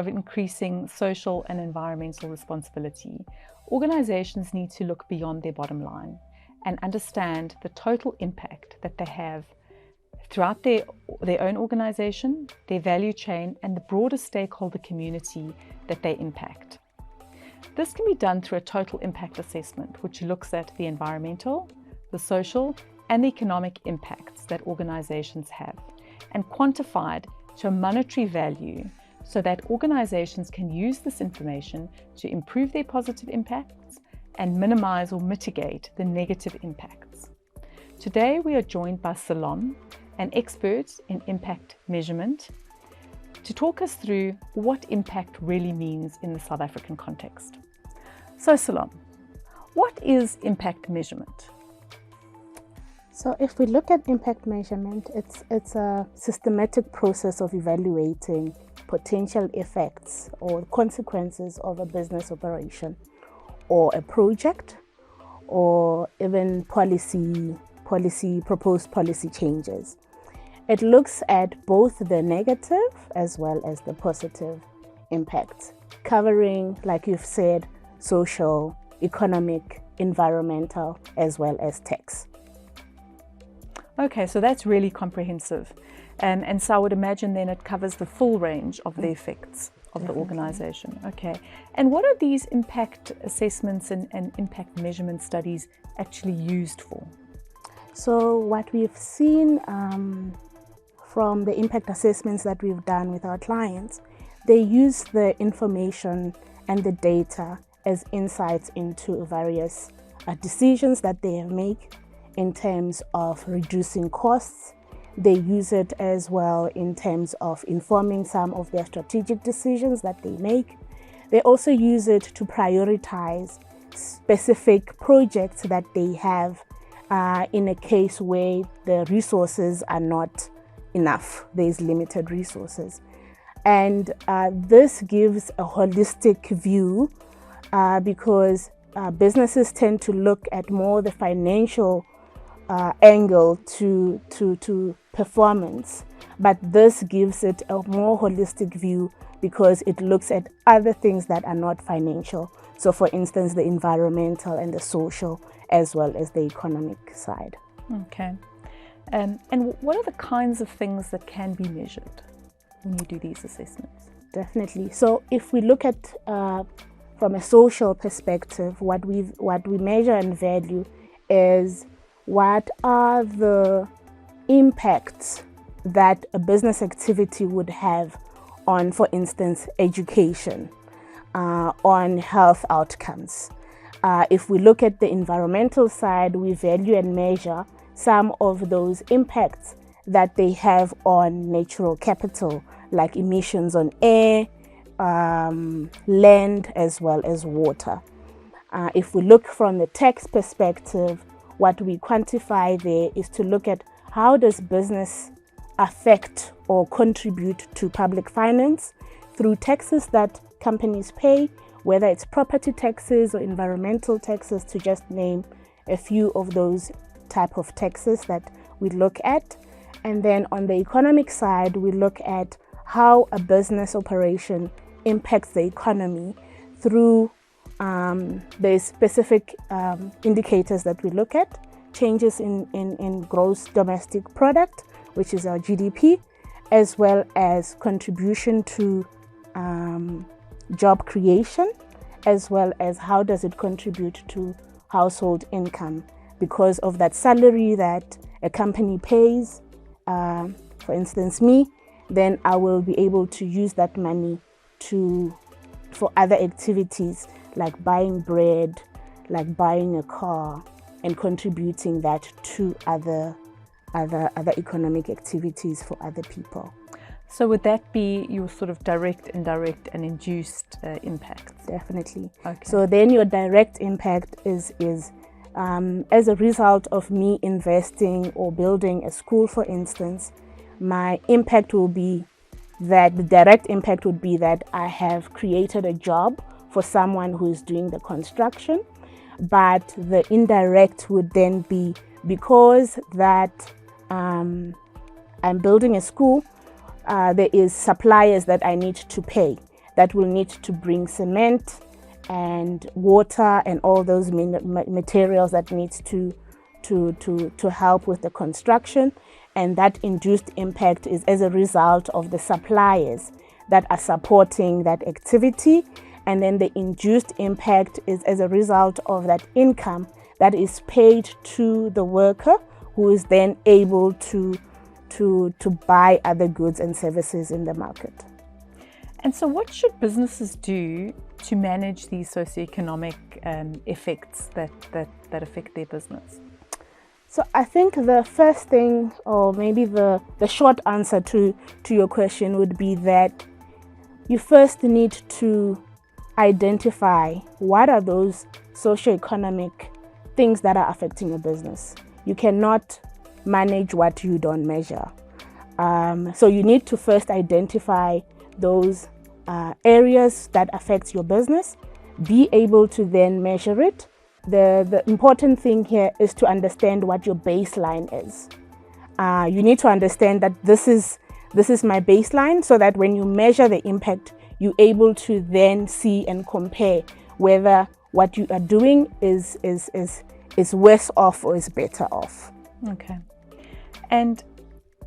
of increasing social and environmental responsibility, organizations need to look beyond their bottom line and understand the total impact that they have throughout their own organization, their value chain, and the broader stakeholder community that they impact. This can be done through a total impact assessment, which looks at the environmental, the social, and the economic impacts that organizations have, and quantified to a monetary value so that organizations can use this information to improve their positive impacts and minimize or mitigate the negative impacts. Today, we are joined by Salom, an expert in impact measurement, to talk us through what impact really means in the South African context. So Salom, what is impact measurement? So if we look at impact measurement, it's a systematic process of evaluating potential effects or consequences of a business operation or a project or even proposed policy changes. It looks at both the negative as well as the positive impacts, covering, like you've said, social, economic, environmental, as well as tax. Okay, so that's really comprehensive. And so I would imagine then it covers the full range of the effects of the organization. Okay. And what are these impact assessments and impact measurement studies actually used for? So what we've seen from the impact assessments that we've done with our clients, they use the information and the data as insights into various decisions that they make in terms of reducing costs. They use it as well in terms of informing some of their strategic decisions that they make. They also use it to prioritize specific projects that they have in a case where the resources are not enough. There's limited resources. And this gives a holistic view because businesses tend to look at more the financial angle to performance, but this gives it a more holistic view because it looks at other things that are not financial. So for instance, the environmental and the social as well as the economic side. Okay. And what are the kinds of things that can be measured when you do these assessments? Definitely. So if we look at from a social perspective, what we measure and value is what are the impacts that a business activity would have on, for instance, education, on health outcomes. If we look at the environmental side, we value and measure some of those impacts that they have on natural capital, like emissions on air, land, as well as water. If we look from the tax perspective, what we quantify there is to look at how does business affect or contribute to public finance through taxes that companies pay, whether it's property taxes or environmental taxes, to just name a few of those type of taxes that we look at. And then on the economic side, we look at how a business operation impacts the economy through the specific indicators that we look at, changes in gross domestic product, which is our GDP, as well as contribution to job creation, as well as how does it contribute to household income because of that salary that a company pays. For instance, me, then I will be able to use that money for other activities like buying bread, like buying a car, and contributing that to other economic activities for other people. So would that be your sort of direct, indirect, and induced impact? Definitely. Okay. So then your direct impact is as a result of me investing or building a school, for instance, my impact will be that the direct impact would be that I have created a job for someone who is doing the construction. But the indirect would then be because that I'm building a school, there is suppliers that I need to pay. that will need to bring cement and water and all those materials that needs to help with the construction. And that induced impact is as a result of the suppliers that are supporting that activity. And then the induced impact is as a result of that income that is paid to the worker, who is then able to buy other goods and services in the market. And so what should businesses do to manage these socioeconomic effects that affect their business? So I think the first thing, or maybe the short answer to your question would be that you first need to identify what are those socioeconomic things that are affecting your business. You cannot manage what you don't measure. So you need to first identify those areas that affect your business, be able to then measure it. The important thing here is to understand what your baseline is. You need to understand that this is my baseline, so that when you measure the impact, you're able to then see and compare whether what you are doing is worse off or is better off. Okay. And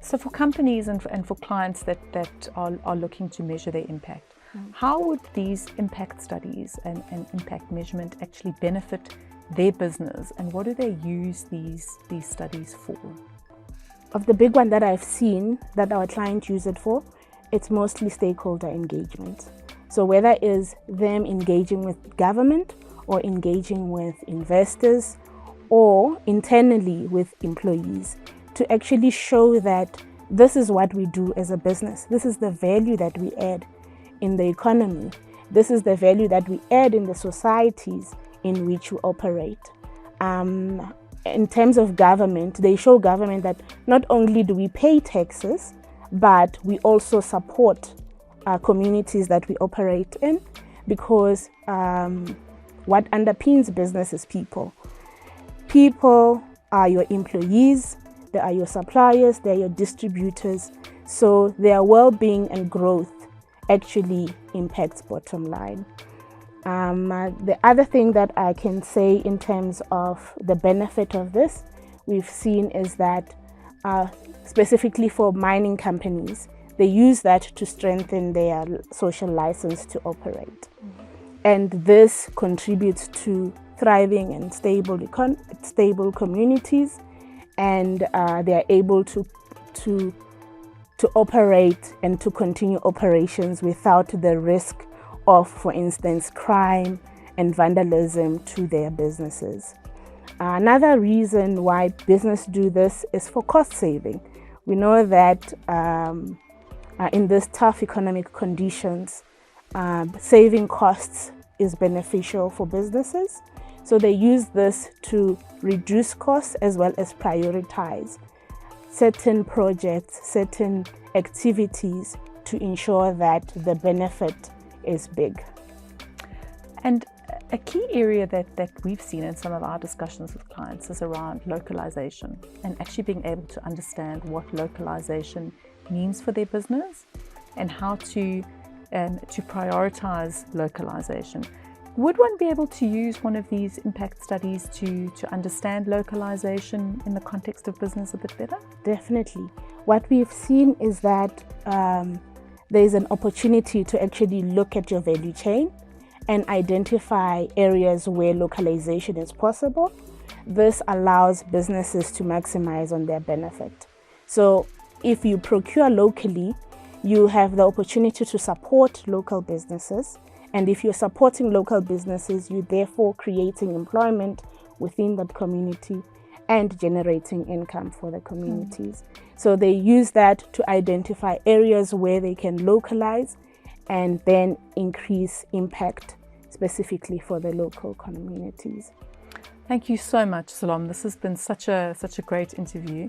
so for companies and for clients that are looking to measure their impact, how would these impact studies and impact measurement actually benefit their business, and what do they use these studies for? Of the big one that I've seen that our clients use it for, it's mostly stakeholder engagement. So whether it is them engaging with government or engaging with investors or internally with employees, to actually show that this is what we do as a business. This is the value that we add in the economy. This is the value that we add in the societies in which we operate. In terms of government, they show government that not only do we pay taxes, but we also support communities that we operate in, because what underpins business is people. People are your employees, they are your suppliers, they are your distributors. So their well-being and growth actually impacts bottom line. The other thing that I can say in terms of the benefit of this, we've seen is that specifically for mining companies, they use that to strengthen their social license to operate. And this contributes to thriving and stable communities, and they are able to operate and to continue operations without the risk of, for instance, crime and vandalism to their businesses. Another reason why business do this is for cost saving. We know that in these tough economic conditions, saving costs is beneficial for businesses. So they use this to reduce costs as well as prioritize certain projects, certain activities to ensure that the benefit is big. And a key area that we've seen in some of our discussions with clients is around localization, and actually being able to understand what localization means for their business and how to prioritize localization. Would one be able to use one of these impact studies to understand localization in the context of business a bit better? Definitely. What we've seen is that there's an opportunity to actually look at your value chain and identify areas where localization is possible. This allows businesses to maximize on their benefit. So if you procure locally, you have the opportunity to support local businesses. And if you're supporting local businesses, you're therefore creating employment within that community and generating income for the communities. So they use that to identify areas where they can localize and then increase impact specifically for the local communities. Thank you so much, Salome. This has been such a great interview,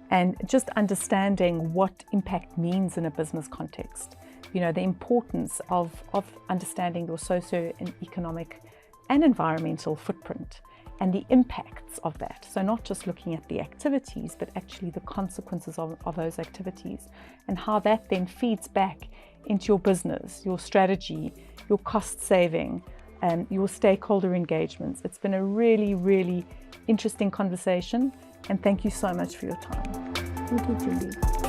and just understanding what impact means in a business context. You know, the importance of understanding your socio and economic and environmental footprint and the impacts of that. So not just looking at the activities, but actually the consequences of those activities, and how that then feeds back into your business, your strategy, your cost saving, and your stakeholder engagements. It's been a really, really interesting conversation, and thank you so much for your time. Thank you, Julie.